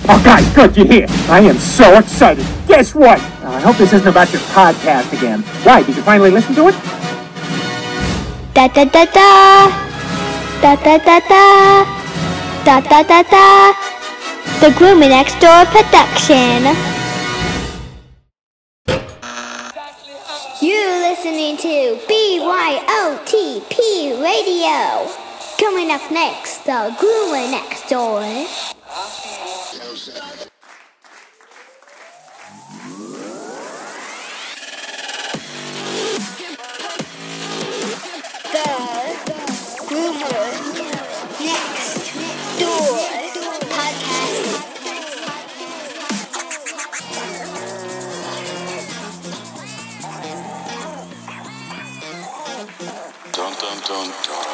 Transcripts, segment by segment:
Oh, guys, good, you hear? I am so excited. Guess what? I hope this isn't about your podcast again. Why, did you finally listen to it? Da-da-da-da. Da-da-da-da. Da-da-da-da. The Groomer Next Door production. You're listening to BYOTP Radio. Coming up next, the Groomer Next Door. The Groomer Next Door podcast. Dun, dun, dun, dun.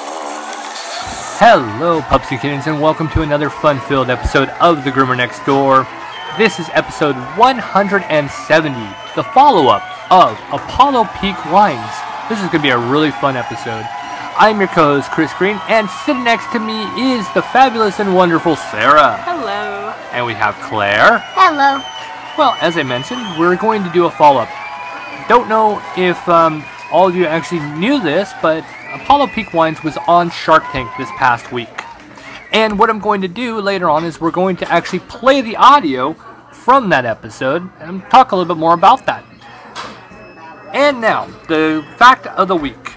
Hello, Pups and Kittens, and welcome to another fun-filled episode of The Groomer Next Door. This is episode 170, the follow-up of Apollo Peak Wines. This is going to be a really fun episode. I'm your co-host, Chris Green, and sitting next to me is the fabulous and wonderful Sarah. Hello. And we have Claire. Hello. Well, as I mentioned, we're going to do a follow-up. Don't know if all of you actually knew this, but Apollo Peak Wines was on Shark Tank this past week. And what I'm going to do later on is we're going to actually play the audio from that episode and talk a little bit more about that. And now, the fact of the week.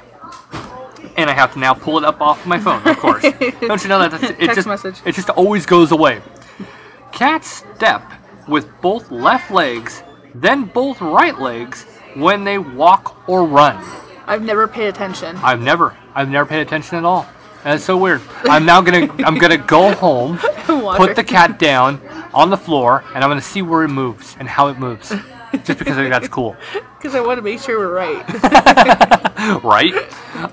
And I have to now pull it up off my phone, of course. Don't you know that? It just always goes away. Cats step with both left legs, then both right legs when they walk or run. I've never paid attention. I've never paid attention at all. That's so weird. I'm gonna go home, put the cat down on the floor, and I'm gonna see where it moves and how it moves. Just because I think that's cool. Because I want to make sure we're right. Right?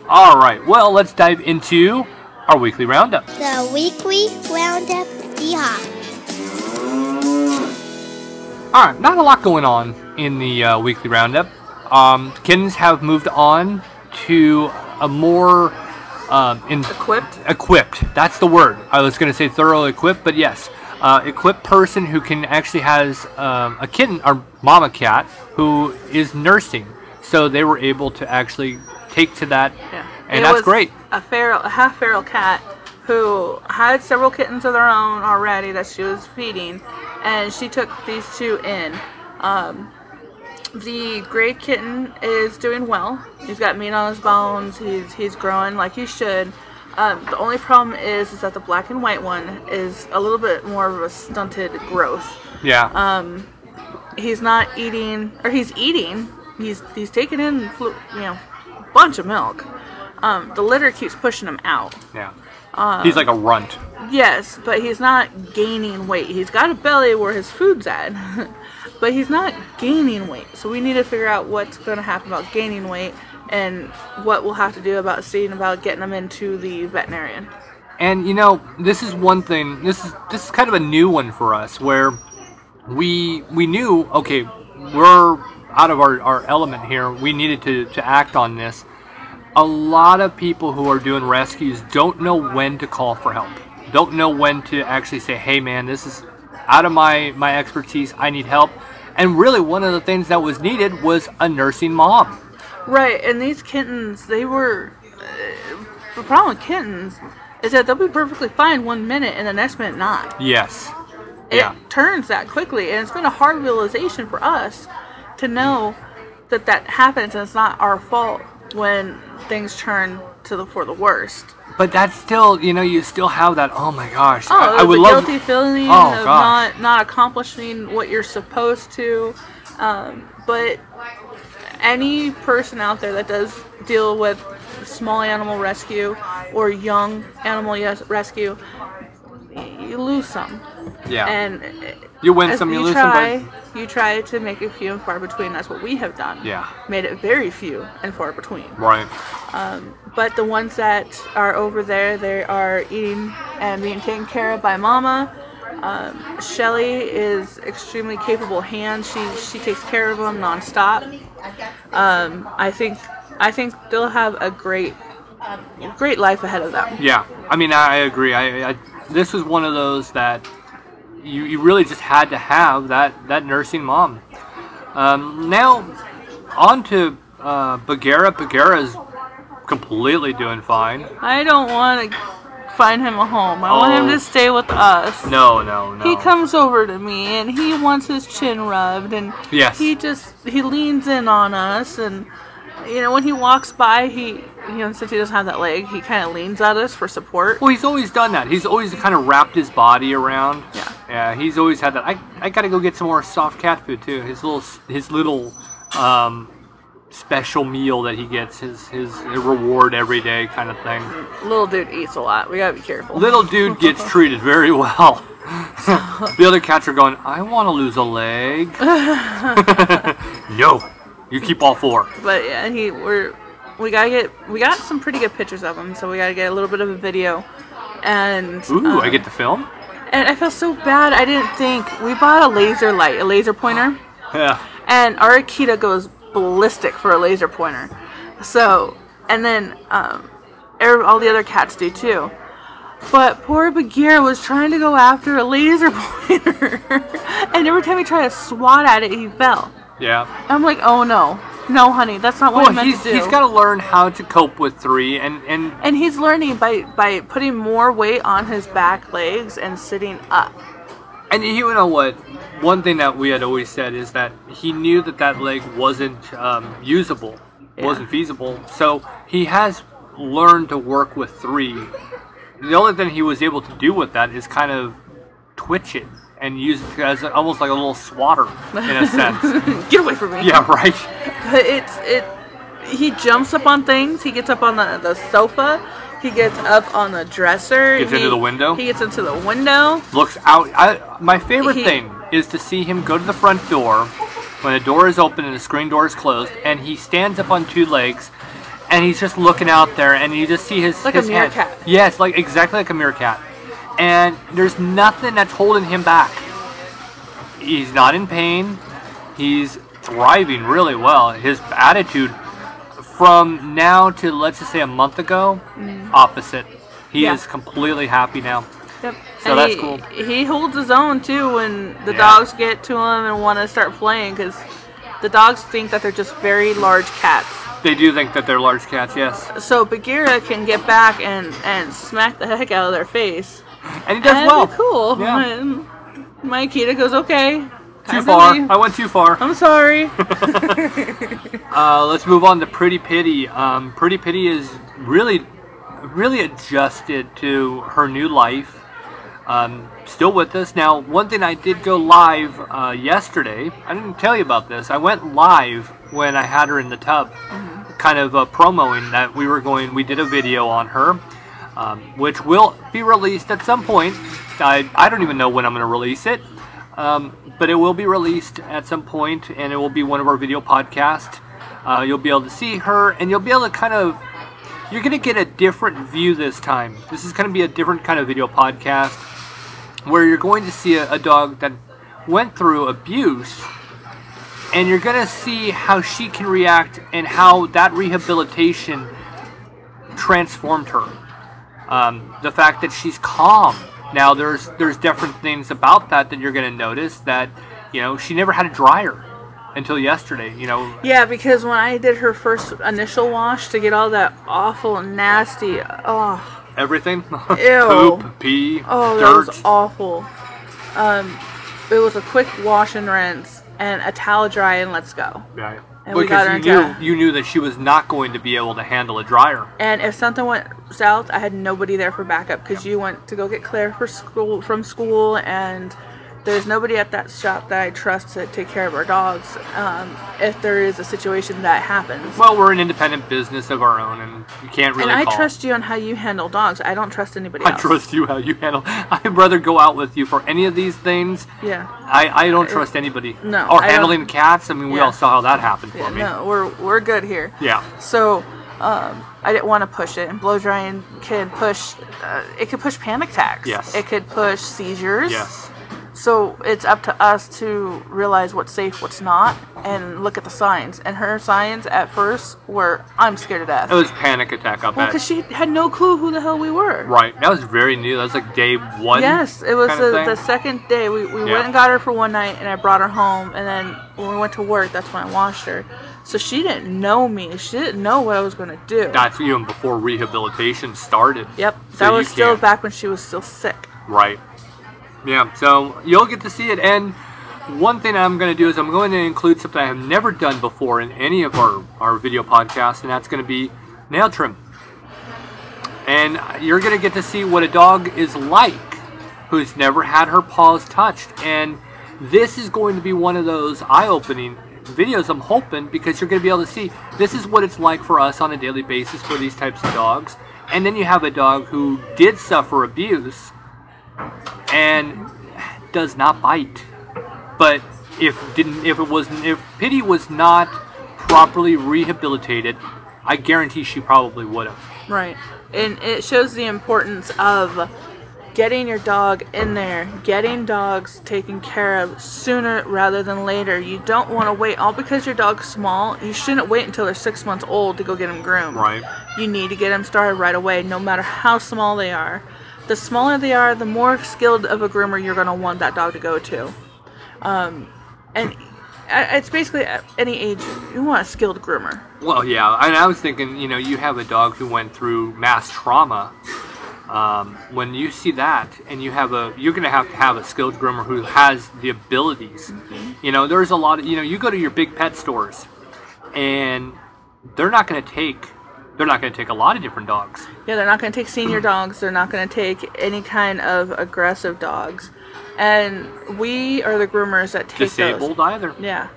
Alright, well, let's dive into our weekly roundup. The weekly roundup. Yeehaw. Alright, not a lot going on in the weekly roundup. Kittens have moved on to a more equipped. That's the word. I was going to say thoroughly equipped, but yes, equipped person who can actually has a kitten or mama cat who is nursing. So they were able to actually take to that, and that's great. A half feral cat who had several kittens of their own already that she was feeding, and she took these two in. The gray kitten is doing well. He's got meat on his bones. He's growing like he should. The only problem is that the black and white one is a little bit more of a stunted growth. Yeah. He's not eating, or he's eating. He's taking in a bunch of milk. The litter keeps pushing him out. Yeah. He's like a runt. Yes, but he's not gaining weight. He's got a belly where his food's at. But he's not gaining weight. So we need to figure out what's going to happen about gaining weight and what we'll have to do about getting him into the veterinarian. And this is one thing. This is kind of a new one for us, where we knew, okay, we're out of our element here. We needed to act on this. A lot of people who are doing rescues don't know when to call for help. Don't know when to actually say, hey man, this is out of my expertise, I need help. And really one of the things that was needed was a nursing mom. Right, and these kittens, they were... the problem with kittens is that they'll be perfectly fine 1 minute and the next minute not. Yes. It turns that quickly, and it's been a hard realization for us to know that happens and it's not our fault when things turn for the worst. But that's still, you still have that, oh my gosh. I would love guilty feeling of not accomplishing what you're supposed to. But any person out there that does deal with small animal rescue or young animal rescue, you lose some. Yeah. And you win some, you lose some. You try to make it few and far between. That's what we have done. Yeah. Made it very few and far between. Right. But the ones that are over there, they are eating and being taken care of by Mama. Shelly is extremely capable hand. She takes care of them nonstop. I think they'll have a great life ahead of them. Yeah, I mean, I agree. This was one of those that, you really just had to have that nursing mom. Now, on to Bagheera. Bagheera's completely doing fine. I don't want to find him a home. I want him to stay with us. No. He comes over to me and he wants his chin rubbed, and yes. he leans in on us, and when he walks by, since he doesn't have that leg, he kind of leans at us for support. Well, he's always done that. He's always kind of wrapped his body around. Yeah, he's always had that. I gotta go get some more soft cat food too. His little special meal that he gets, his reward every day kind of thing. Little dude eats a lot. We gotta be careful. Little dude gets treated very well. The other cats are going, I want to lose a leg. No, you keep all four. But yeah, we got some pretty good pictures of him, so we gotta get a little bit of a video. And I get to film. And I feel so bad. I didn't think we bought a laser pointer. Yeah. And our Akita goes ballistic for a laser pointer. So, and then all the other cats do too. But poor Bagheera was trying to go after a laser pointer, and every time he tried to swat at it, he fell. Yeah. I'm like, oh no, honey, that's not what I meant to do. He's got to learn how to cope with 3, and he's learning by putting more weight on his back legs and sitting up. And you know what? One thing that we had always said is that he knew that leg wasn't usable, wasn't feasible. So he has learned to work with 3. The only thing he was able to do with that is kind of twitch it and use it as almost like a little swatter in a sense. Get away from me! Yeah, right. But he jumps up on things. He gets up on the sofa. He gets up on the dresser. Gets into the window. He gets into the window. Looks out. My favorite thing is to see him go to the front door when the door is open and the screen door is closed, and he stands up on 2 legs, and he's just looking out there, and you just see his like his a meerkat. Head. Yes, exactly like a meerkat. And there's nothing that's holding him back. He's not in pain. He's thriving really well. His attitude from now to, let's just say, a month ago, opposite. He is completely happy now. Yep. So that's cool. He holds his own too when the dogs get to him and want to start playing, because the dogs think that they're just very large cats. They do think that they're large cats, yes. So Bagheera can get back and smack the heck out of their face. And he does well. Cool. Yeah. My Akita goes, okay. Too far. I went too far. I'm sorry. Let's move on to Pretty Pitty. Pretty Pitty is really adjusted to her new life. Still with us. Now, one thing, I did go live yesterday. I didn't tell you about this. I went live when I had her in the tub, kind of promoing that we did a video on her, which will be released at some point. I don't even know when I'm going to release it, but it will be released at some point, and it will be one of our video podcasts. You'll be able to see her, and you'll be able to you're going to get a different view this time. This is going to be a different kind of video podcast, where you're going to see a dog that went through abuse, and you're going to see how she can react and how that rehabilitation transformed her. The fact that she's calm. Now, there's different things about that you're going to notice, that, she never had a dryer until yesterday, Yeah, because when I did her first initial wash to get all that awful, nasty, everything? Ew. Poop, pee, dirt. That was awful. It was a quick wash and rinse, and a towel dry, and let's go. Right. And we got her you knew that she was not going to be able to handle a dryer. And if something went south, I had nobody there for backup, because you went to go get Claire from school, and there's nobody at that shop that I trust to take care of our dogs if there is a situation that happens. Well, we're an independent business of our own, and you can't really I trust you on how you handle dogs. I don't trust anybody else. I trust you how you handle. I'd rather go out with you for any of these things. Yeah. I don't trust anybody. No. Or handling cats. I mean, we all saw how that happened for me. No, we're good here. Yeah. So, I didn't want to push it, and blow drying can push. It could push panic attacks. Yes. It could push seizures. Yes. So it's up to us to realize what's safe, what's not, and look at the signs. And her signs at first were, I'm scared to death. It was panic attack, I bet. Well, because she had no clue who the hell we were. Right. That was very new. That was like day one. Yes, it was the second day. We went and got her for one night, and I brought her home. And then when we went to work, that's when I washed her. So she didn't know me. She didn't know what I was going to do. That's even before rehabilitation started. Yep. So that was still back when she was still sick. Right. Yeah, so you'll get to see it. And one thing I'm going to do is I'm going to include something I have never done before in any of our video podcasts, and that's going to be nail trim. And you're going to get to see what a dog is like who's never had her paws touched. And this is going to be one of those eye-opening videos, I'm hoping, because you're going to be able to see this is what it's like for us on a daily basis for these types of dogs. And then you have a dog who did suffer abuse and does not bite. But if Pity was not properly rehabilitated, I guarantee she probably would have. Right. And it shows the importance of getting your dog in there, getting dogs taken care of sooner rather than later. You don't want to wait. All because your dog's small, you shouldn't wait until they're 6 months old to go get them groomed. Right. You need to get them started right away, no matter how small they are. The smaller they are, the more skilled of a groomer you're going to want that dog to go to. And it's basically at any age, you want a skilled groomer. Well, yeah, and I was thinking, you have a dog who went through mass trauma. When you see that, and you're going to have a skilled groomer who has the abilities. Mm-hmm. There's a lot of, you go to your big pet stores, and they're not going to take a lot of different dogs. Yeah, they're not going to take senior dogs. They're not going to take any kind of aggressive dogs. And we are the groomers that take disabled those. Either. Yeah.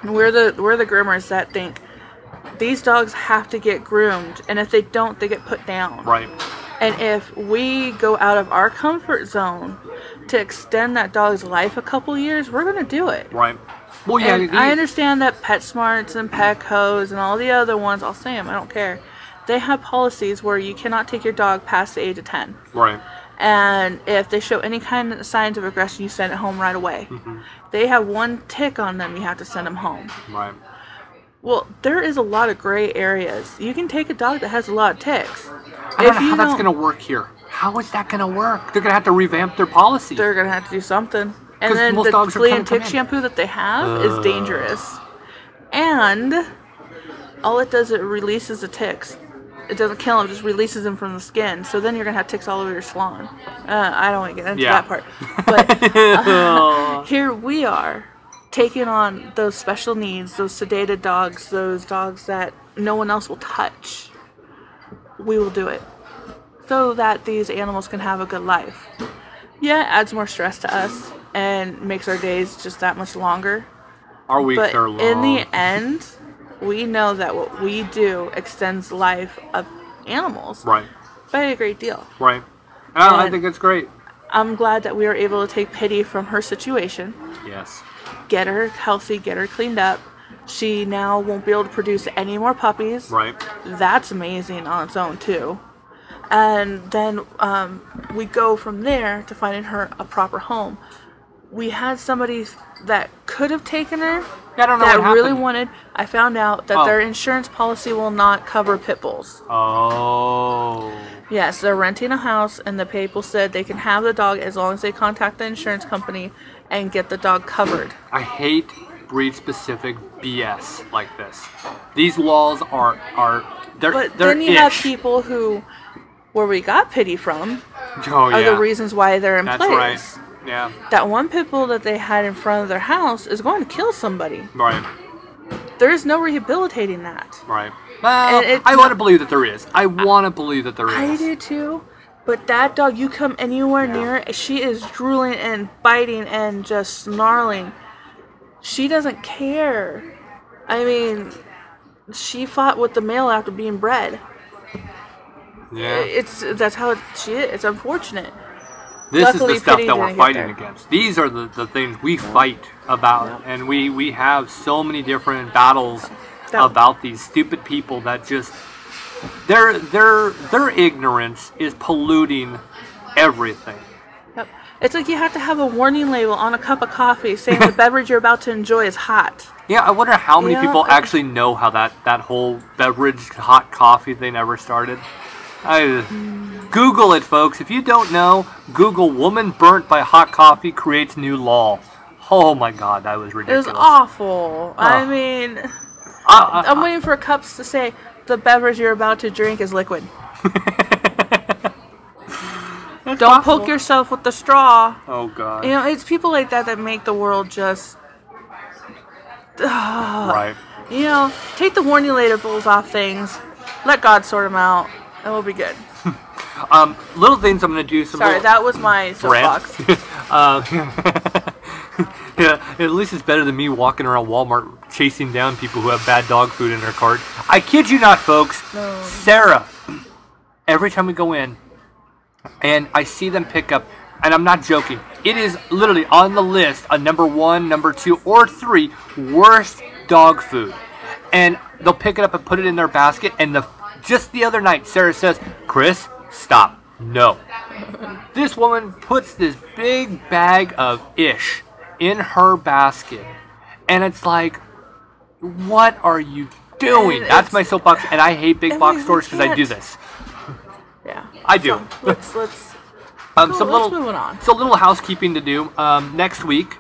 We're the groomers that think these dogs have to get groomed, and if they don't, they get put down. Right. And if we go out of our comfort zone to extend that dog's life a couple years, we're going to do it. Right. Well, yeah. And I understand that PetSmarts and Petco's and all the other ones, I'll say them, I don't care. They have policies where you cannot take your dog past the age of 10. Right. And if they show any kind of signs of aggression, you send it home right away. Mm-hmm. They have one tick on them, you have to send them home. Right. Well, there is a lot of gray areas. You can take a dog that has a lot of ticks. I don't know how that's going to work here. How is that going to work? They're going to have to revamp their policy. They're going to have to do something. And then the flea and tick shampoo that they have is dangerous. And all it does, it releases the ticks. It doesn't kill them, it just releases them from the skin. So then you're going to have ticks all over your salon. I don't want to get into that part. But here we are, taking on those special needs, those sedated dogs, those dogs that no one else will touch. We will do it so that these animals can have a good life. Yeah, it adds more stress to us and makes our days just that much longer. Our weeks are long. In the end, we know that what we do extends the life of animals. Right. By a great deal. Right. I think it's great. I'm glad that we were able to take Pity from her situation. Yes. Get her healthy, get her cleaned up. She now won't be able to produce any more puppies. Right. That's amazing on its own, too. And then we go from there to finding her a proper home. We had somebody that could have taken her that really wanted. I found out that their insurance policy will not cover pit bulls. Oh. Yes, they're renting a house, and the people said they can have the dog as long as they contact the insurance company and get the dog covered. I hate breed-specific BS like this. These laws are they're then you have people who, where we got Pity from, are the reasons why they're in place. That's right. Yeah. That one pit bull that they had in front of their house is going to kill somebody. Right. There is no rehabilitating that. Right. I want to believe that there is. I want to believe that there is. I do too. But that dog, you come anywhere near it, she is drooling and biting and just snarling. She doesn't care. I mean, she fought with the male after being bred. Yeah. That's how she is. It's unfortunate. This Luckily, is the stuff Pity that we're didn't fighting against. These are the things we fight about. And we have so many different battles about these stupid people that just their ignorance is polluting everything. Yep. It's like you have to have a warning label on a cup of coffee saying the beverage you're about to enjoy is hot. Yeah, I wonder how many people actually know how that whole beverage hot coffee thing ever started. Google it, folks. If you don't know, Google "woman burnt by hot coffee creates new law." Oh my God, that was ridiculous. It was awful. I mean, I'm waiting for cups to say the beverage you're about to drink is liquid. Don't poke yourself with the straw. Oh God. You know, it's people like that make the world just. Right. You know, take the warning labels off things. Let God sort them out. And we'll be good. Little things I'm going to do. Sorry, that was my soapbox. Yeah, at least it's better than me walking around Walmart chasing down people who have bad dog food in their cart. I kid you not, folks. No. Sarah, every time we go in and I see them pick up, and I'm not joking, it is literally on the list a number 1, number 2, or 3 worst dog food. And they'll pick it up and put it in their basket, and just the other night, Sarah says, "Chris, stop. No." This woman puts this big bag of ish in her basket, and it's like, what are you doing? That's my soapbox, and I hate big box stores because I do this. Yeah, I do. So let's let's move on. So a little housekeeping to do. Next week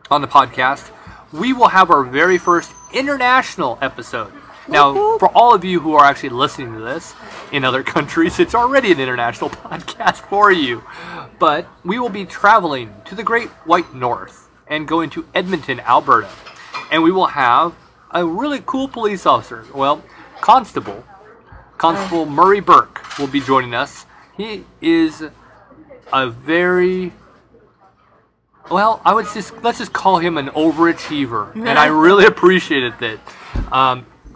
on the podcast, we will have our very first international episode. Now, for all of you who are actually listening to this in other countries, it's already an international podcast for you. But we will be traveling to the Great White North and going to Edmonton, Alberta. And we will have a really cool police officer. Well, Constable Murray Burke will be joining us. He is a very... Well, let's just call him an overachiever. And I really appreciated that.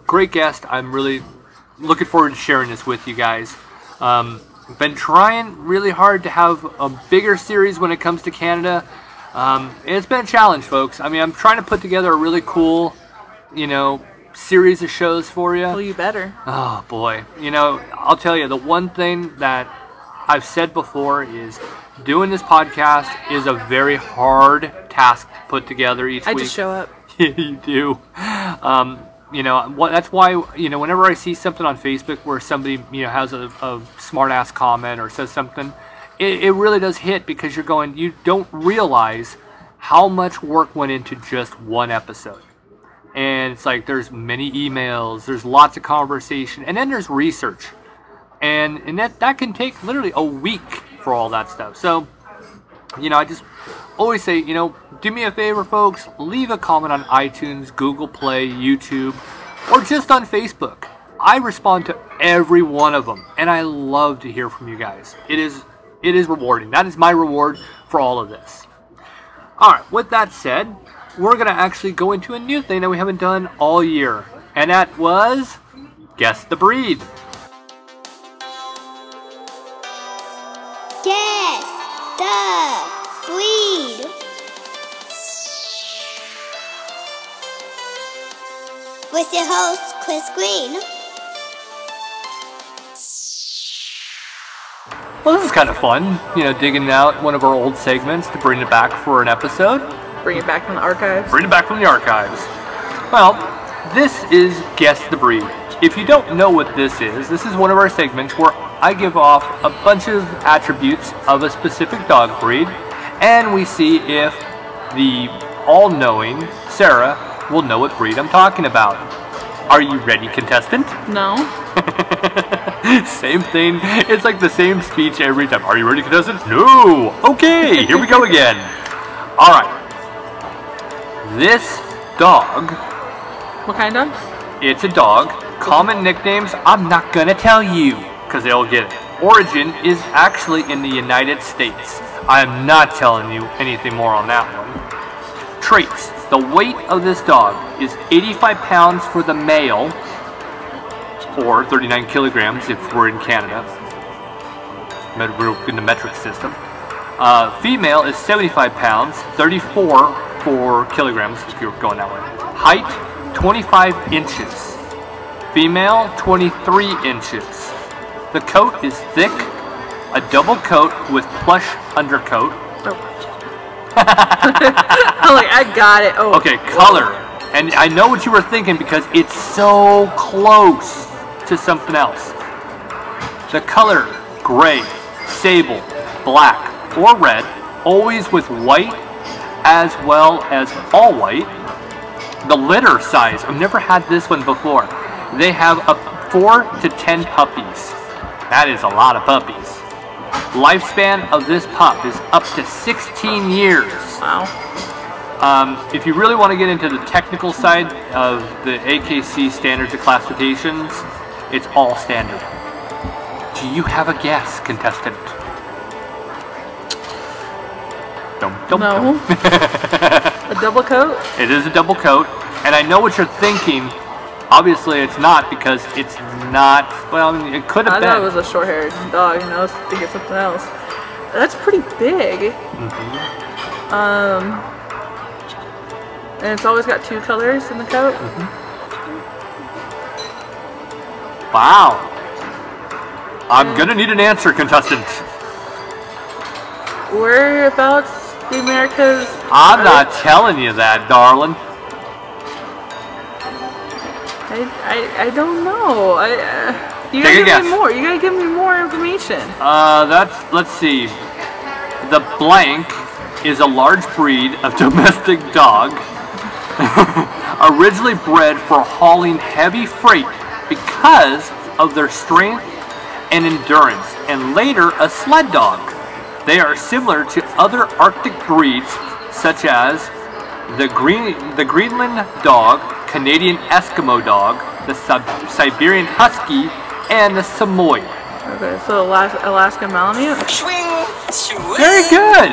Great guest. I'm really looking forward to sharing this with you guys. Been trying really hard to have a bigger series when it comes to Canada. It's been a challenge, folks. I mean, I'm trying to put together a really cool, series of shows for you. Well, you better. Oh, boy. I'll tell you, the one thing that I've said before is doing this podcast is a very hard task to put together each week. I just show up. You do. That's why, whenever I see something on Facebook where somebody, has a smart-ass comment or says something, it really does hit, because you don't realize how much work went into just one episode. And it's like there's many emails, there's lots of conversation, and then there's research. And that can take literally a week for all that stuff. So, I just always say, do me a favor, folks, leave a comment on iTunes, Google Play, YouTube, or just on Facebook. I respond to every one of them, and I love to hear from you guys. It is rewarding. That is my reward for all of this. Alright, with that said, we're going to actually go into a new thing that we haven't done all year, and that was Guess the Breed. Guess the Breed. With your host, Chris Green. Well, this is kind of fun, digging out one of our old segments to bring it back for an episode. Bring it back from the archives. Bring it back from the archives. Well, this is Guess the Breed. If you don't know what this is one of our segments where I give off a bunch of attributes of a specific dog breed, and we see if the all-knowing Sarah will know what breed I'm talking about. Are you ready, contestant? No. Same thing. It's like the same speech every time. Are you ready, contestant? No. Okay, here we go again. All right. This dog. What kind of dog? It's a dog. Common nicknames, I'm not gonna tell you, because they'll get it. Origin is actually in the United States. I am not telling you anything more on that one. Traits. The weight of this dog is 85 pounds for the male, or 39 kilograms if we're in Canada. We're in the metric system. Female is 75 pounds, 34 for kilograms if you're going that way. Height, 25 inches. Female, 23 inches. The coat is thick, a double coat with plush undercoat. Oh. I'm like, I got it. Oh. Okay, color. And I know what you were thinking because it's so close to something else. The color, gray, sable, black, or red, always with white as well as all white. The litter size, I've never had this one before. They have up 4 to 10 puppies. That is a lot of puppies. Lifespan of this pup is up to 16 years. Wow. If you really want to get into the technical side of the AKC standards and classifications, it's all standard. Do you have a guess, contestant? No. A double coat? It is a double coat, and I know what you're thinking. Obviously, it's not because it's not. Well, I mean, it could have been. I thought it was a short-haired dog, and I was thinking something else. That's pretty big. And it's always got 2 colors in the coat. Wow. I'm gonna need an answer, contestant. Whereabouts the Americas? I'm not telling you that, darling. I don't know. You gotta give me more. You gotta give me more information. Let's see. The blank is a large breed of domestic dog, originally bred for hauling heavy freight because of their strength and endurance, and later a sled dog. They are similar to other Arctic breeds such as the Greenland dog, Canadian Eskimo dog, the Siberian Husky, and the Samoyed. Okay, so Alaska Malamute? Very good!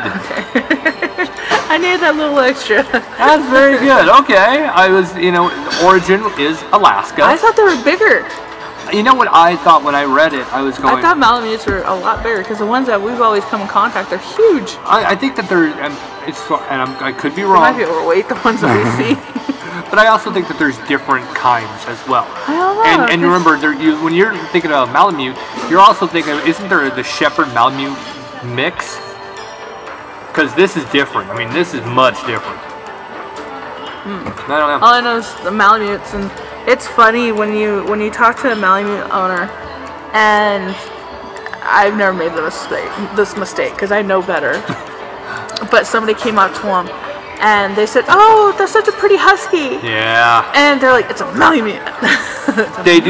Okay. I needed that little extra. That's very good. Okay. I was, origin is Alaska. I thought they were bigger. You know what I thought when I read it? I was going... I thought Malamutes were a lot bigger because the ones that we've always come in contact are huge. I think that they're... I could be wrong. They might be overweight, the ones that we see. But I also think that there's different kinds as well. I don't know. And remember, when you're thinking of Malamute, you're also thinking of, isn't there the Shepherd Malamute mix? Because this is different. I mean, this is much different. I don't know. All I know is the Malamutes, and it's funny when you talk to a Malamute owner, and I've never made this mistake because I know better. But somebody came up to him and they said, "Oh, that's such a pretty husky." Yeah. And they're like, "It's a Malamute." They do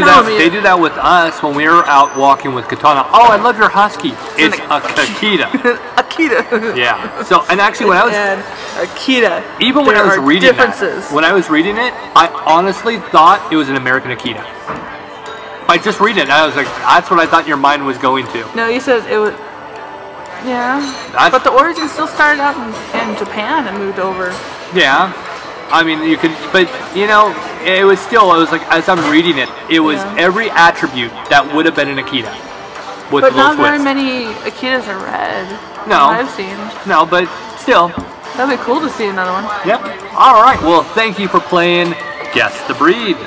that with us when we were out walking with Katana. "Oh, I love your husky." It's a Akita. Akita. Yeah. So, and actually, when I was Akita, even when I was reading it, I honestly thought it was an American Akita. By just reading it, I was like, "That's what I thought your mind was going to." No, you said it was. Yeah, but the origin still started out in Japan and moved over. Yeah, I mean you could, but it was like as I'm reading it, it was every attribute that would have been an Akita. But not very many Akitas are red. No, I've seen. No, but still. That'd be cool to see another one. Yep. All right. Well, thank you for playing Guess the Breed.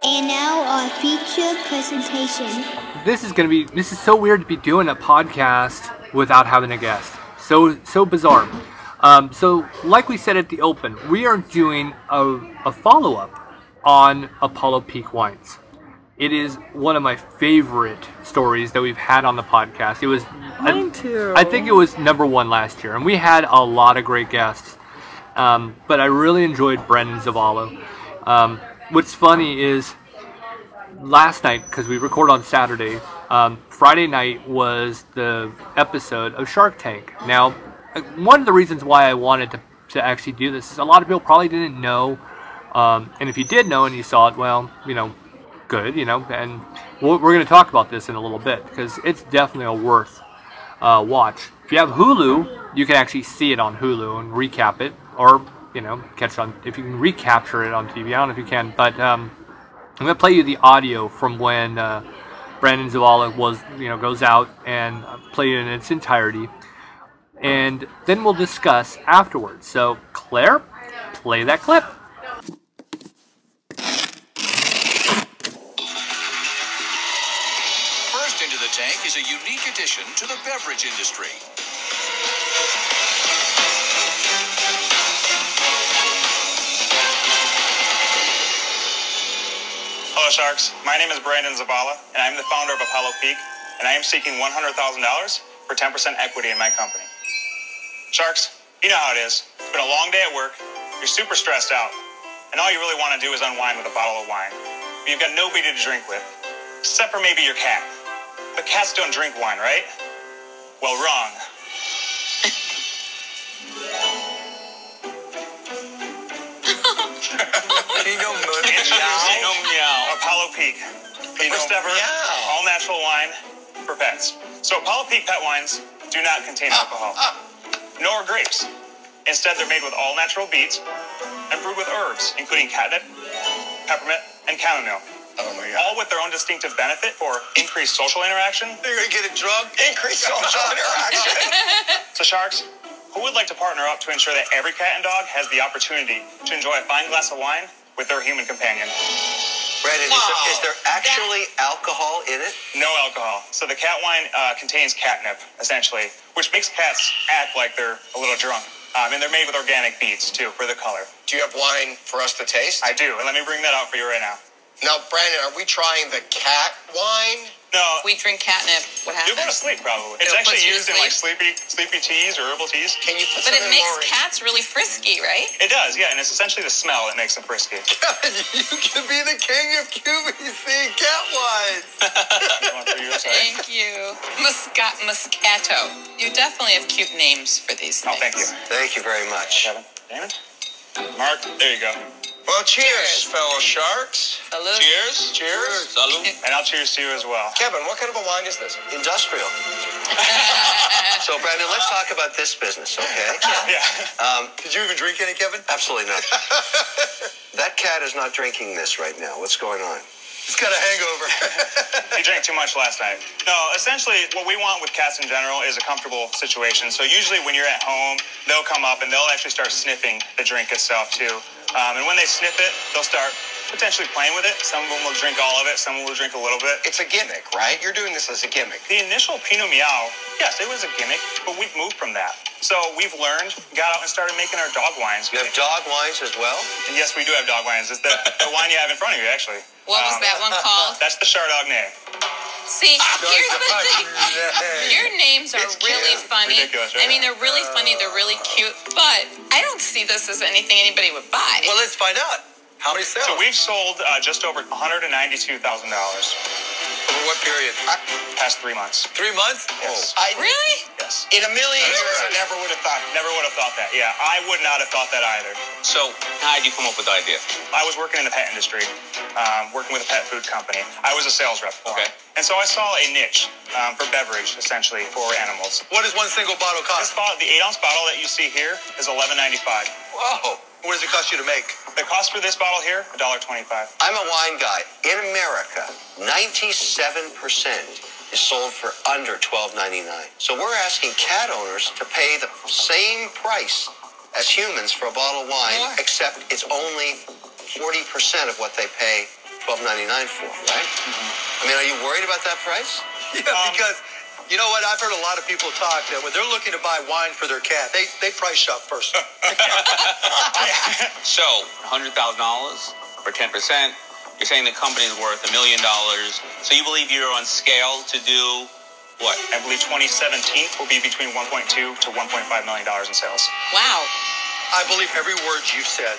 And now our feature presentation. This is so weird to be doing a podcast without having a guest. So bizarre. So like we said at the open, we are doing a follow-up on Apollo Peak Wines. It is one of my favorite stories that we've had on the podcast. It was mine too. I think it was #1 last year, and we had a lot of great guests. But I really enjoyed Brandon Zavala. What's funny is last night, because we record on Saturday, Friday night was the episode of Shark Tank. Now, one of the reasons why I wanted to actually do this is a lot of people probably didn't know, and if you did know and you saw it, well, good, and we're going to talk about this in a little bit, because it's definitely a worth watch. If you have Hulu, you can actually see it on Hulu and recap it, or, catch it on, if you can recapture it on TV. I don't know if you can, but I'm going to play you the audio from when Brandon Zavala goes out and play it in its entirety. And then we'll discuss afterwards. So, Claire, play that clip. First addition to the beverage industry. Hello, Sharks. My name is Brandon Zavala, and I'm the founder of Apollo Peak, and I am seeking $100,000 for 10% equity in my company. Sharks, you know how it is. It's been a long day at work. You're super stressed out, and all you really want to do is unwind with a bottle of wine. But you've got nobody to drink with, except for maybe your cat. But cats don't drink wine, right? Well, wrong. Introducing Apollo Peak, the first ever all-natural wine for pets. So Apollo Peak pet wines do not contain alcohol, nor grapes. Instead, they're made with all-natural beets and brewed with herbs, including catnip, peppermint, and chamomile. Oh my God. All with their own distinctive benefit for increased social interaction. You're going to get a drug? Increased social interaction. So Sharks, who would like to partner up to ensure that every cat and dog has the opportunity to enjoy a fine glass of wine with their human companion? Brandon, is there actually alcohol in it? No alcohol. So the cat wine contains catnip, essentially, which makes cats act like they're a little drunk. And they're made with organic beets, too, for the color. Do you have wine for us to taste? I do, and let me bring that out for you right now. Now, Brandon, are we trying the cat wine? No. We drink catnip. What happens? You go to sleep, probably. It's actually used in, like, sleepy teas or herbal teas. Can you put But it makes more cats really frisky, right? It does, yeah, and it's essentially the smell that makes them frisky. You can be the king of QVC cat wines. Thank you. Moscato. You definitely have cute names for these things. Oh, thank you. Thank you very much. Kevin? Damon? Mark, there you go. Well, cheers, fellow Sharks. Salud. Cheers. Cheers. Salud. And I'll cheers to you as well. Kevin, what kind of a wine is this? Industrial. So, Brandon, let's talk about this business, okay? Yeah. Did you even drink any, Kevin? Absolutely not. That cat is not drinking this right now. What's going on? He's got a hangover. He drank too much last night. No, essentially, what we want with cats in general is a comfortable situation. So usually when you're at home, they'll come up and they'll actually start sniffing the drink itself, too. And when they sniff it, they'll start potentially playing with it. Some of them will drink all of it. Some will drink a little bit. It's a gimmick, right? You're doing this as a gimmick. The initial Pinot Meow, yes, it was a gimmick, but we've moved from that. So we've learned, got out and started making our dog wines. You have dog wines as well? And yes, we do have dog wines. It's the wine you have in front of you, actually. What was that one called? That's the Chardonnay. See, here's the thing. Your names are really funny. Ridiculous, right? I mean, they're really funny. They're really cute. But I don't see this as anything anybody would buy. Well, let's find out. How many sales? So we've sold just over $192,000. Over what period? Past 3 months. 3 months? Yes. Really? Yes. In a million years, I never would have thought. Never would have thought that. Yeah, I would not have thought that either. So, how did you come up with the idea? I was working in the pet industry, working with a pet food company. I was a sales rep for them. And so I saw a niche for beverage, essentially, for animals. What does one single bottle cost? This bottle, the 8-ounce bottle that you see here, is $11.95. Whoa. What does it cost you to make? The cost for this bottle here, $1.25. I'm a wine guy. In America, 97% is sold for under $12.99. So we're asking cat owners to pay the same price as humans for a bottle of wine, except it's only 40% of what they pay $12.99 for, right? I mean, are you worried about that price? Yeah, because you know what? I've heard a lot of people talk that when they're looking to buy wine for their cat, they price shop first. So, $100,000 for 10%. You're saying the company is worth $1 million. So you believe you're on scale to do what? I believe 2017 will be between $1.2 to $1.5 million in sales. Wow. I believe every word you said,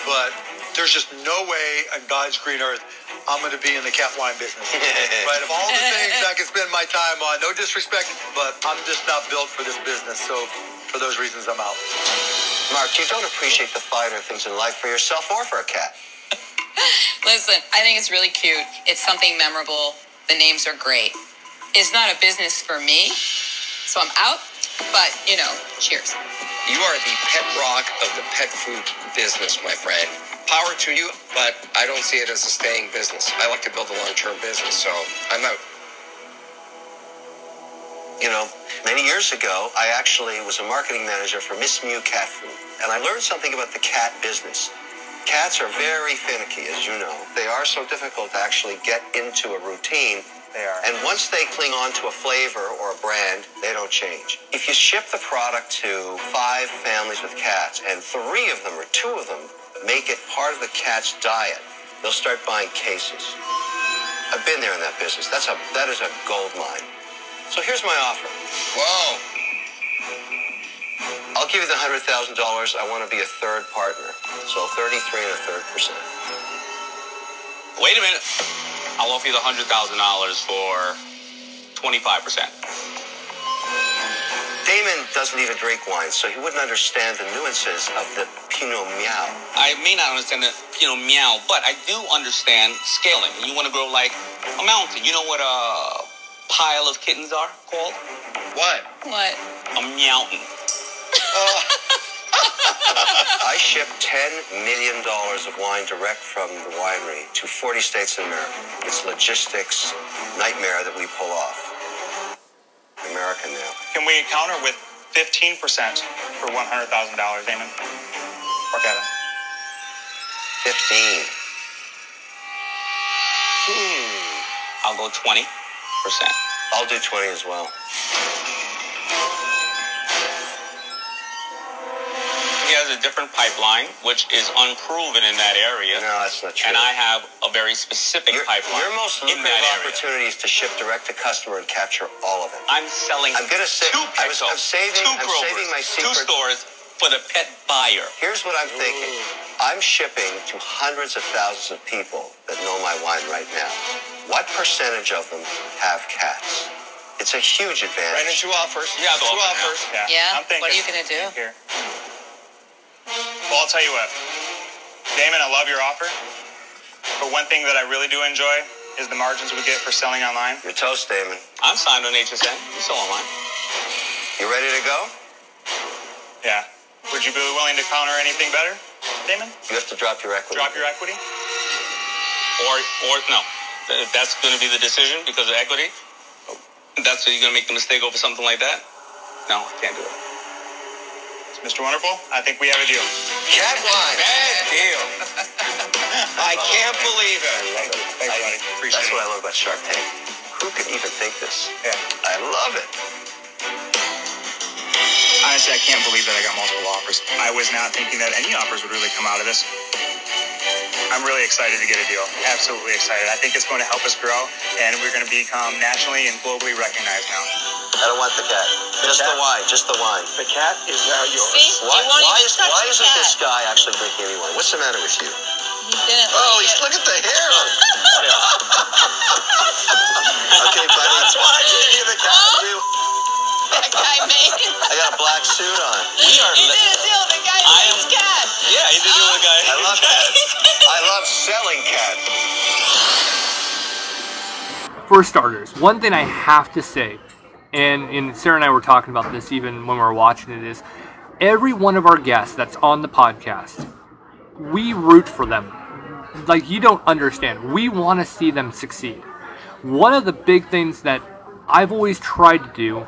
but there's just no way on God's green earth I'm going to be in the cat wine business. Right? Of all the things I can spend my time on, no disrespect, but I'm just not built for this business. So for those reasons, I'm out. Mark, you don't appreciate the finer things in life for yourself or for a cat. Listen, I think it's really cute. It's something memorable. The names are great. It's not a business for me, so I'm out. But, you know, cheers. You are the pet rock of the pet food business, my friend. Power to you, but I don't see it as a staying business. I like to build a long-term business, so I'm out. You know, many years ago, I actually was a marketing manager for Miss Mew Cat Food, and I learned something about the cat business. Cats are very finicky, as you know. They are so difficult to actually get into a routine They are. And once they cling on to a flavor or a brand, they don't change. If you ship the product to 5 families with cats, and 3 of them or 2 of them make it part of the cat's diet, they'll start buying cases. I've been there in that business. That is a gold mine. So here's my offer. Whoa. I'll give you the $100,000. I want to be a third partner. So 33 1/3%. Wait a minute. I'll offer you the $100,000 for 25%. Damon doesn't even drink wine, so he wouldn't understand the nuances of the Pinot Meow. I may not understand the Pinot Meow, but I do understand scaling. You want to grow like a mountain. You know what a pile of kittens are called? What? What? A mountain. I ship $10 million of wine direct from the winery to 40 states in America. It's logistics nightmare that we pull off. American now. Can we counter with 15% for $100,000, Damon? Or Kevin? 15. I'll go 20%. I'll do 20 as well. He has a different pipeline, which is unproven in that area. No, that's not true. And I have a very specific pipeline. Your most in lucrative that area. opportunity is to ship direct to customer and capture all of it. I'm selling I'm gonna say, 2 I'm saving my 2 secret. stores for the pet buyer. Here's what I'm thinking. I'm shipping to hundreds of thousands of people that know my wine right now. What percentage of them have cats? It's a huge advantage. Brandon, 2 offers. Yeah, 2 offers. Yeah? I'm thinking, What are you going to do? Here. Well, I'll tell you what. Damon, I love your offer. But one thing that I really do enjoy is the margins we get for selling online. You're toast, Damon. I'm signed on HSN. You sell online. You ready to go? Yeah. Would you be willing to counter anything better, Damon? You have to drop your equity. Drop your equity? Or no. If that's going to be the decision because of equity, that's you're going to make the mistake over something like that? No, I can't do it. Mr. Wonderful, I think we have a deal. Cat wine. Bad deal. I can't believe it. Thanks, buddy. Appreciate That's it. what I love about Shark Tank. Who could even think this? Yeah. I love it. Honestly, I can't believe that I got multiple offers. I was not thinking that any offers would really come out of this. I'm really excited to get a deal. Absolutely excited. I think it's going to help us grow, and we're going to become nationally and globally recognized now. I don't want the cat. Just the wine. Just the wine. The cat is now yours. See? Why touch isn't the cat. this guy actually drinking any wine? What's the matter with you? He didn't Oh, like it. look at the hair on him. Okay, buddy. That's why I gave you the cat. That guy made it. I got a black suit on. He did a deal with the guy who makes cats. Yeah, he did do with the guy. I love cats. I love selling cats. For starters, one thing I have to say, and Sarah and I were talking about this even when we were watching it, is every one of our guests that's on the podcast, we root for them. Like, you don't understand. We want to see them succeed. One of the big things that I've always tried to do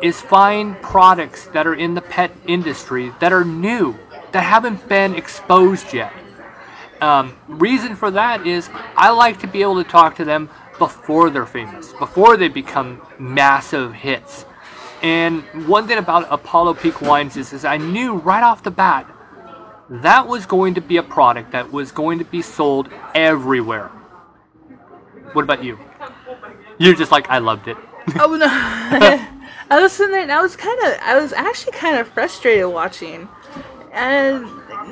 is find products that are in the pet industry that are new, that haven't been exposed yet. Reason for that is I like to be able to talk to them before they're famous, before they become massive hits. And one thing about Apollo Peak Wines is I knew right off the bat that was going to be a product that was going to be sold everywhere. What about you? You're just like, I loved it. Oh no. I was sitting there and I was actually kind of frustrated watching. And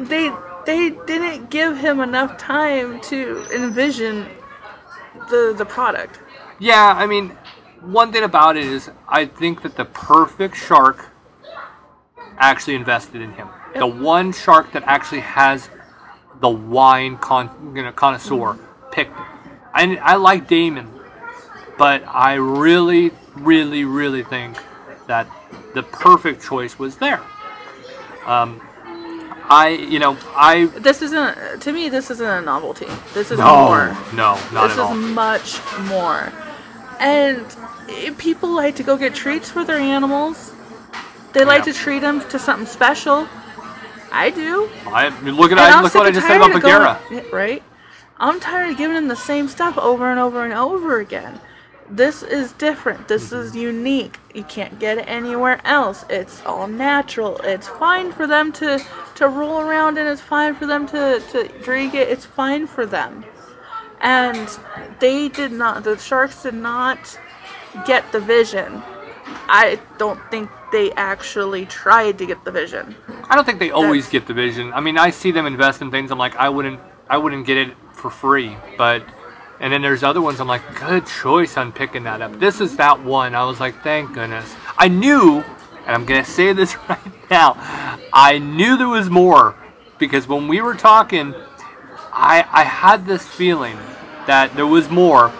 they didn't give him enough time to envision the product. Yeah, I mean, one thing about it is I think that the perfect shark actually invested in him. Yep. The one shark that actually has the wine connoisseur picked it. I like Damon, but I really, really, really think that the perfect choice was there. This isn't, to me, this isn't a novelty. This is more. No, not at all. This is much more. And people like to go get treats for their animals. They like to treat them to something special. I do. Look what I just said about Bagheera. Right? I'm tired of giving them the same stuff over and over and over again. this is different. This is unique. You can't get it anywhere else. It's all natural. It's fine for them to roll around, and it's fine for them to drink it. It's fine for them. And the sharks did not get the vision. I don't think they actually tried to get the vision. I don't think they always get the vision. I mean, I see them invest in things. I'm like, I wouldn't get it for free. And then there's other ones. I'm like, good choice on picking that up. This is that one. I was like, thank goodness. I knew, and I'm gonna say this right now, I knew there was more, because when we were talking, I had this feeling that there was more.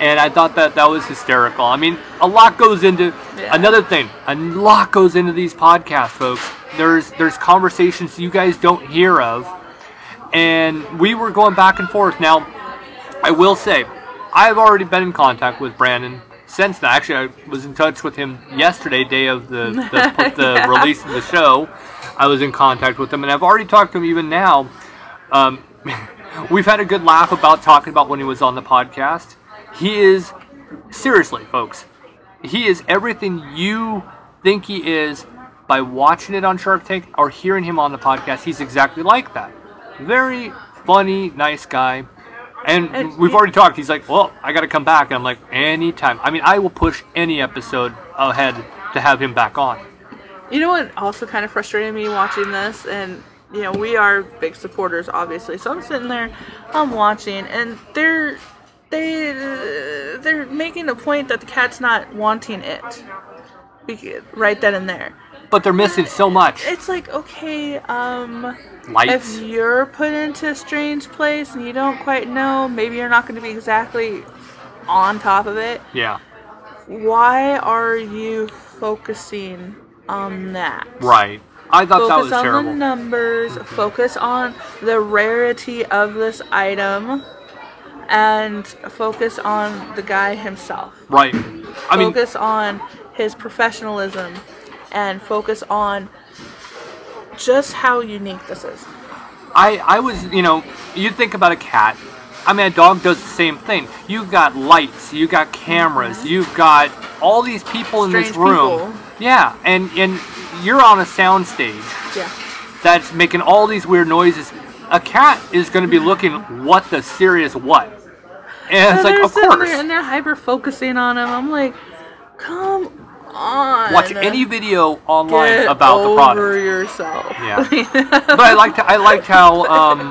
And I thought that was hysterical. I mean, a lot goes into another thing. A lot goes into these podcasts, folks. There's conversations you guys don't hear of, and we were going back and forth. Now, I will say, I've already been in contact with Brandon since then. Actually, I was in touch with him yesterday, day of the release of the show. I was in contact with him, and I've already talked to him even now. We've had a good laugh about talking about when he was on the podcast. He is, seriously, folks, he is everything you think he is by watching it on Shark Tank or hearing him on the podcast. He's exactly like that. Very funny, nice guy. And we've already talked. He's like, well, I got to come back. And I'm like, anytime. I mean, I will push any episode ahead to have him back on. You know what also kind of frustrated me watching this? And, you know, we are big supporters, obviously. So I'm sitting there, I'm watching, and they're making a point that the cat's not wanting it right then and there. But they're missing so much. It's like, okay, lights. If you're put into a strange place and you don't quite know, maybe you're not going to be exactly on top of it. Yeah. Why are you focusing on that? Right. I thought that was terrible. Focus on the numbers. Focus on the rarity of this item. And focus on the guy himself. Right. Focus on his professionalism. And focus on just how unique this is. I was, you think about a cat. I mean, a dog does the same thing. You've got lights. You've got cameras. You've got all these people in this room. People. Yeah. And you're on a sound stage. Yeah. That's making all these weird noises. A cat is going to be looking, what the serious what? And it's like, of course. And they're hyper-focusing on him. I'm like, come on. Watch any video online about the product. Get over yourself. Yeah. But I liked how,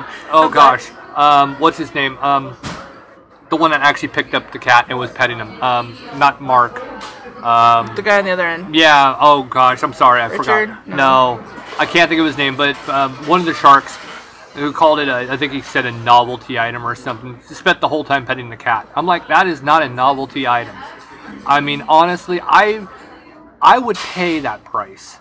what's his name? The one that actually picked up the cat and was petting him. Not Mark. The guy on the other end. Yeah, oh gosh, I'm sorry, I Richard? forgot. No, I can't think of his name, but one of the sharks who called it, I think he said a novelty item or something, spent the whole time petting the cat. I'm like, that is not a novelty item. I mean, honestly, I would pay that price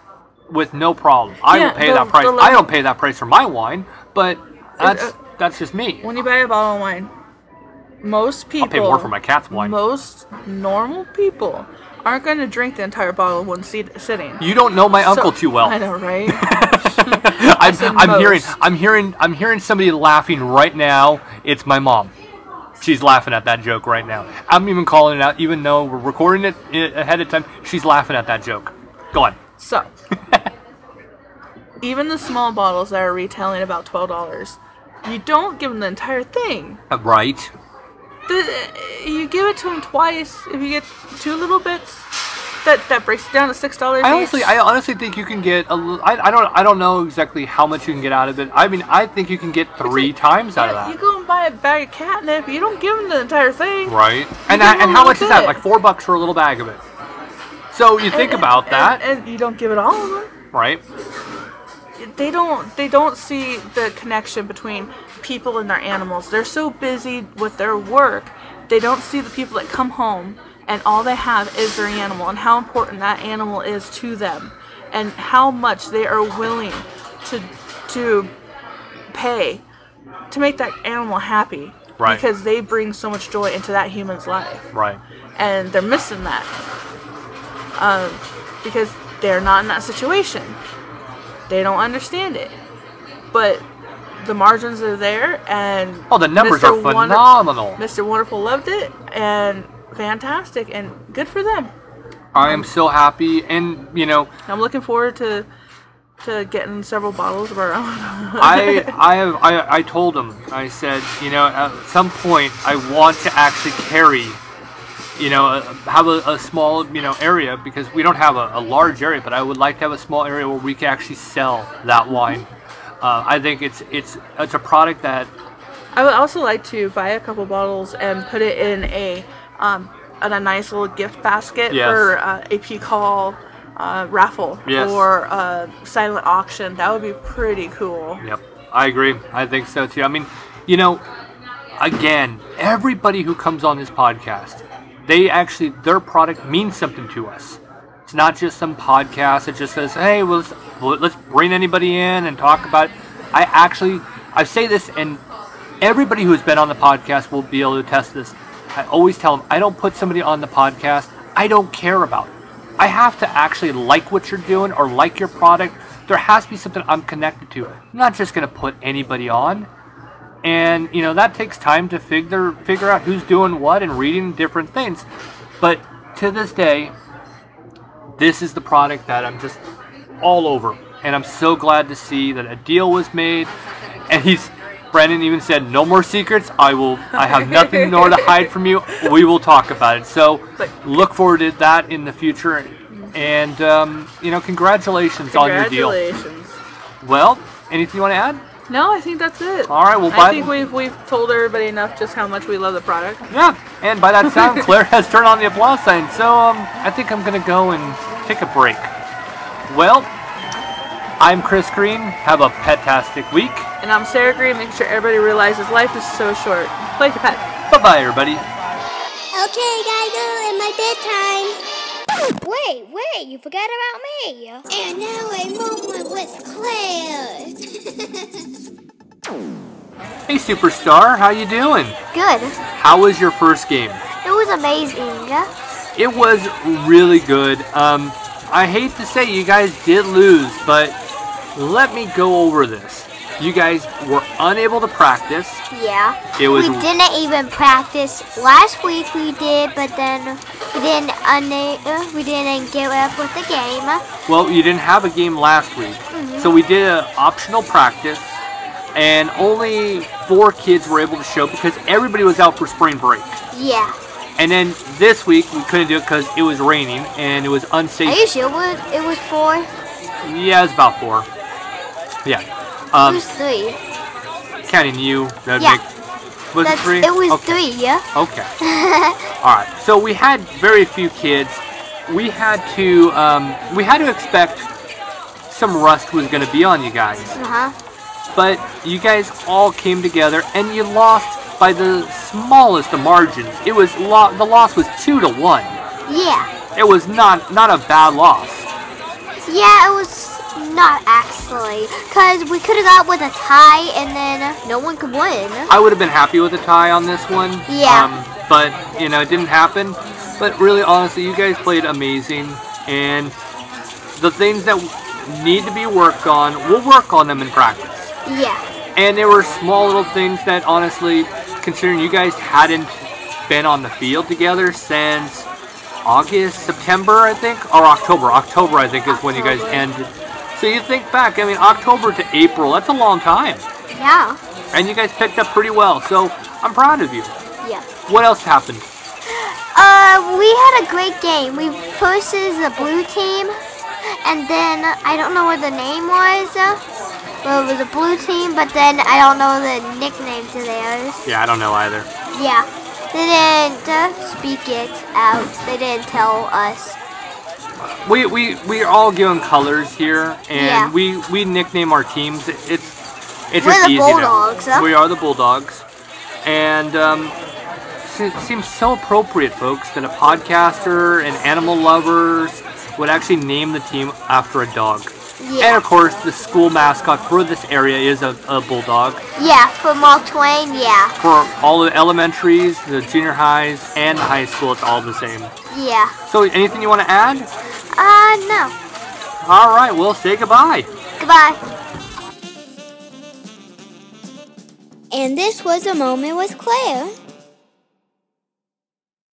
with no problem. I would pay that price. I don't pay that price for my wine, but that's just me. When you buy a bottle of wine, most people... I'll pay more for my cat's wine. Most normal people aren't going to drink the entire bottle in one sitting. You don't know my uncle too well. I know, right? I'm hearing somebody laughing right now. It's my mom. She's laughing at that joke right now. I'm even calling it out, even though we're recording it ahead of time. She's laughing at that joke. Go on. So, even the small bottles that are retailing about $12, you don't give them the entire thing. Right. You give it to them twice. If you get 2 little bits, that breaks it down to $6 I honestly think you can get a little. I don't know exactly how much you can get out of it. I mean, I think you can get 3 times out of that. You go and buy a bag of catnip. You don't give them the entire thing. Right. And how much is that? Like $4 for a little bag of it. So you think about that. And you don't give it all of them. Right. They don't see the connection between people and their animals. They're so busy with their work, they don't see the people that come home and all they have is their animal and how important that animal is to them and how much they are willing to pay to make that animal happy. Right. Because they bring so much joy into that human's life. Right. And they're missing that. Because they're not in that situation. They don't understand it. But the margins are there, and the numbers are phenomenal. Mr. Wonderful loved it, and fantastic, and good for them. I am so happy, and I'm looking forward to getting several bottles of our own. I told them, I said, at some point I want to actually carry, have a small, area, because we don't have a large area, but I would like to have a small area where we can actually sell that wine. I think it's a product that I would also like to buy a couple bottles and put it in a nice little gift basket for a peak hall raffle or silent auction. That would be pretty cool. Yep, I agree. I think so too. I mean, again, everybody who comes on this podcast, their product means something to us. It's not just some podcast that just says, hey, let's bring anybody in and talk about it. I say this, and everybody who's been on the podcast will be able to test this. I always tell them, I don't put somebody on the podcast I don't care about. I have to actually like what you're doing or like your product. There has to be something I'm connected to. I'm not just going to put anybody on. And, that takes time to figure out who's doing what and reading different things. But to this day, this is the product that I'm just all over. And I'm so glad to see that a deal was made. And Brandon even said, no more secrets. I have nothing more to hide from you. We will talk about it. So look forward to that in the future. And, congratulations on your deal. Congratulations. Well, anything you want to add? No, I think that's it. All right. Well, I think we've told everybody enough just how much we love the product. Yeah. And by that sound, Claire has turned on the applause sign. So I think I'm going to go and take a break. Well, I'm Chris Green. Have a pet-tastic week. And I'm Sarah Green. Make sure everybody realizes life is so short. Play with your pet. Bye-bye, everybody. Okay, gotta go in my bedtime. Wait, you forgot about me. And now a moment with Claire. Hey, Superstar. How you doing? Good. How was your first game? It was amazing. It was really good. I hate to say you guys did lose, but let me go over this. You guys were unable to practice. Yeah. We didn't even practice. Last week we did, but then we didn't get up with the game. Well, you didn't have a game last week. Mm-hmm. So we did an optional practice, and only 4 kids were able to show because everybody was out for spring break. Yeah. And then this week we couldn't do it because it was raining and it was unsafe. Are you sure it was 4? Yeah, it was about 4. Yeah. It was 3. Counting you, that'd yeah. Was it 3? It was okay. 3, yeah. Okay. Alright, so we had very few kids. We had to expect some rust was going to be on you guys. Uh-huh. But you guys all came together and you lost by the smallest of margins. It was the loss was 2-1. Yeah. It was not a bad loss. Yeah, it was not actually, because we could have got with a tie and then no one could win. I would have been happy with a tie on this one. Yeah. But, it didn't happen. But really, honestly, you guys played amazing. And the things that need to be worked on, we'll work on them in practice. Yeah. And there were small little things that, honestly, considering you guys hadn't been on the field together since August, September, I think, or October. October, I think, is when you guys ended. So you think back, I mean, October to April, that's a long time. Yeah. And you guys picked up pretty well, so I'm proud of you. Yeah. What else happened? We had a great game. We versus the blue team, and then I don't know what the name was. Well, it was a blue team, but then I don't know the nickname to theirs. Yeah, I don't know either. Yeah. They didn't speak it out. They didn't tell us. We are all given colors here, and we nickname our teams. It's We're just the easy Bulldogs. Huh? We are the Bulldogs, and it seems so appropriate, folks, that a podcaster and animal lovers would actually name the team after a dog. Yeah. And of course, the school mascot for this area is a bulldog. Yeah, for Mark Twain, yeah. For all the elementaries, the junior highs, and the high school, it's all the same. Yeah. So, anything you want to add? No. All right, well, say goodbye. Goodbye. And this was A Moment with Claire.